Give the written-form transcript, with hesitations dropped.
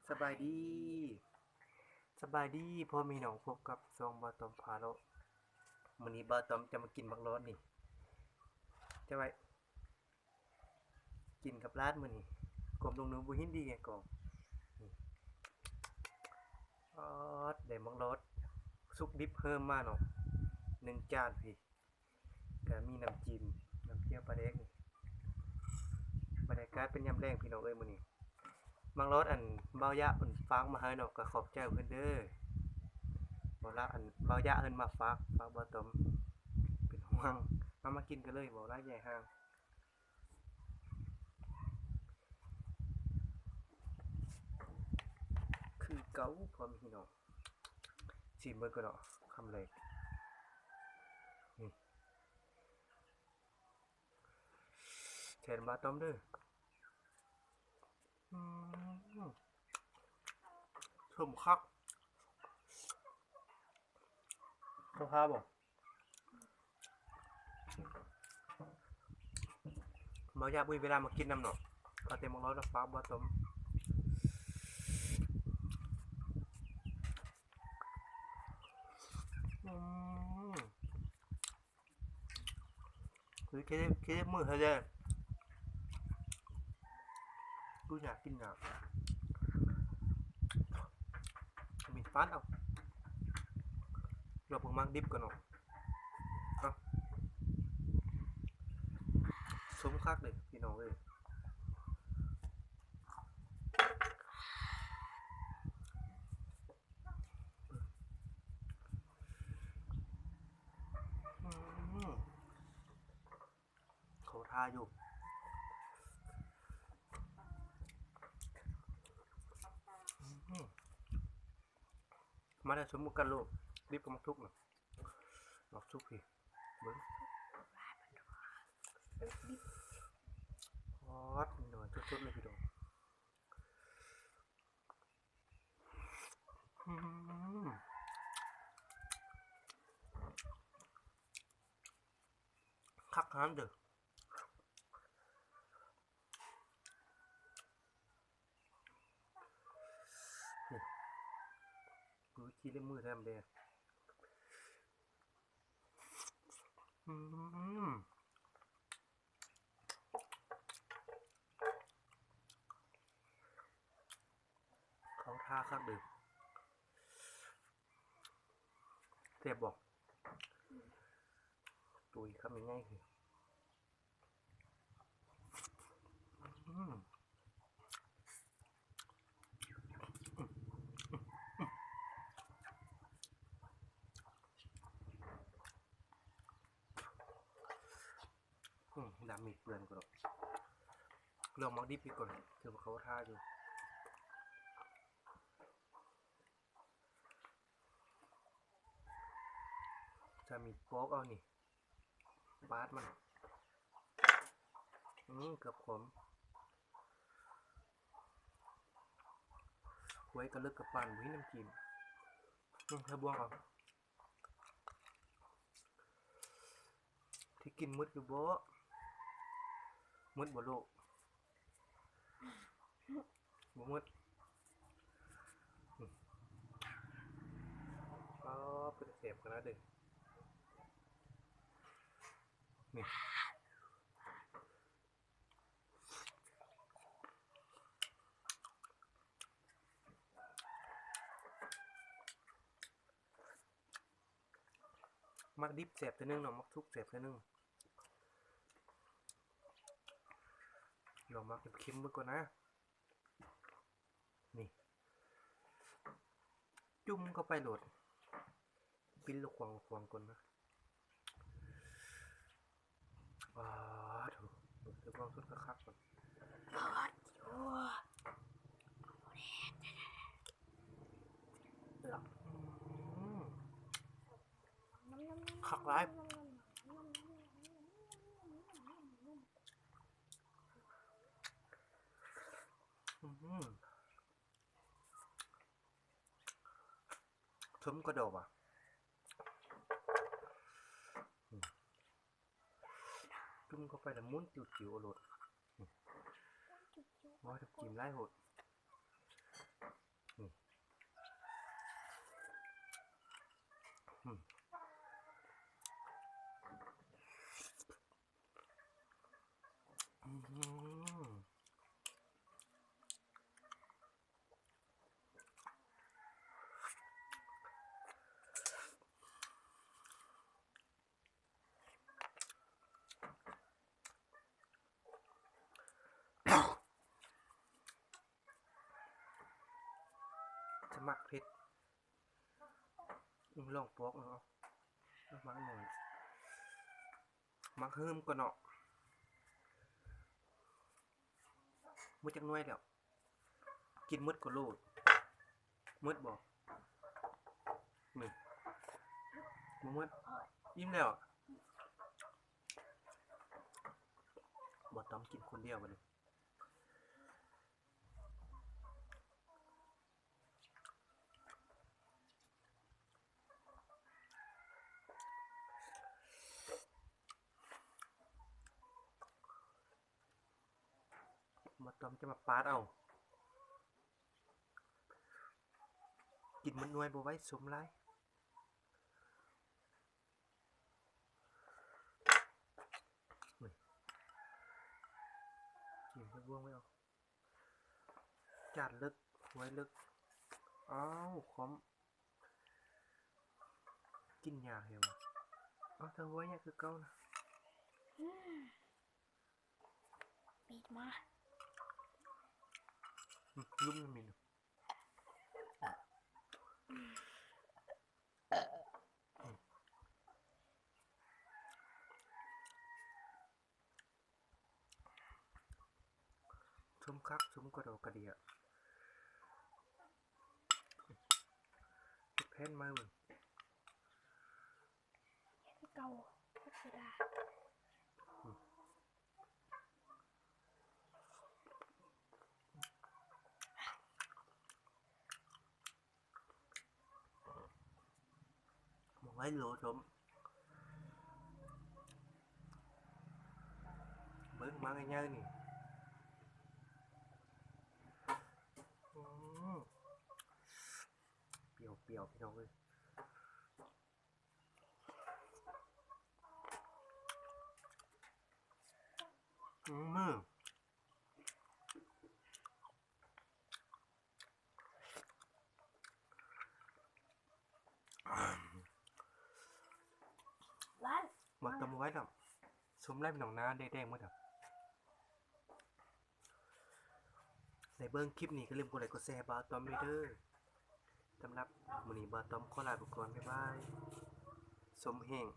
สบายดีสบายดีพ่อแม่น้องพบกับซองบ่าวตอมพาเลาะมื้อนี้บ่าวตอมจะมากินบักร้อนนี่จะไว้กินกับลาดมื้อนี้กลมลงหนูบ่หินดีไงกองนี่ออดได้บักร้อนสุกดิบเพิ่มมาเนาะ1จานพี่ก็มีน้ำจิ้มน้ำเจียวปลาแดกนี่บรรยากาศเป็นยามแลงพี่น้องเอ้ยมื้อนี้บักร้อนอันบ่าวยะเพิ่นฝากมาให้เนาะก็ขอบใจเพิ่นเด้อบ่ละอันบ่าวยะเพิ่นมาฝากบ่าวตอมเป็นห่วงมากินกันเลยบ่ละใหญ่ห้างคือเก่าพร้อมพี่น้องชิมเบิ่งก่อนเนาะคำแรกนี่แทนบ่าวตอมเด้อสมคักสภาพบ่บ่อยากมีเวลามากินน้ำเนาะเอาแต่มังร้อยแล้วฟ้าบ่ตมคือแค่มือเท่านั้นกูอยากกินอ่ะมีฟันเอาเราเพิ่งมักดิบกันเนาะสมคักเลยพี่น้องเลยเขาทาอยู่มาได้สมมุติกันลูกดิบกับมักทุกเนาะมักทุกพี่เบิ้งฮอตหน่อยสุดๆเลยพี่น้องคักฮานเด้อกูขี้เล่มมือแทมเด้เขาท่าคักเด้อเจ็บบอกตุยคำง่ายๆคือดามีเปลือนก็ลองมักดิบไปก่อนคือเขาท่าอยู่จะมีโป๊กเอานี่บาสมันเกือบขมไว้กระลึกกับปั่นวิน้ำจิ้มถ้าบ้วงเอาที่กินมืดอยู่บ่มืดบ่โลกบ่มืดก็เป็นเสพกันนะเด็กนี่มักดิบเสพตัวนึงเนาะมักทุกเสพตัวนึงลองมักเค็มๆมือก่อนนะนี่จุ่มเข้าไปโหลดปิ้นลูกควงก่อนนะว้าวถูกเดี๋ยวลองสุดคักๆก่อนคักร้ายสมกระโดดอ่ะจุ่มเข้าไปแล้วมุ้นจิ๋วๆโหลดว่าจะกินไล่โหด จะมักเผ็ดลองปอกเนาะมักหน่อยมักเฮิมก่อนเนาะมื้อจักหน่วยแล้วกินหมดก็โลดหมดบ่นี่บ่หมดอิ่มแล้วบ่ต้องกินคนเดียวบัดนี้บ่ต้องจะมาปาดเอากินมันหน่วยบ่ไหว้สมหลายกินไปบ่วงไว้เอาจานลึกไว้ลึกอ้าวขอมกินยาเหรอเอาถ้าไว้เนี่ยคือเก่านะปิดมา ลุ่มมินชุ่มคักชุ่มกระโดกกระเดียแพนมาเบิ่งเก่าก็คือดาไว้โหลชมเบิ่งมาง่ายๆนี่เปรี้ยวพี่น้องเอ้ยมือร้านมาตำไว้ดอกสมไล่เป็นหนองนาแดงๆมาดอกในเบิ้งคลิปนี้ก็ลืมกดไลค์กดแชร์บาตอมเด้อสำหรับมื้อนี้บาตอมขอลาไปก่อนบ๊ายบายสมแห้ง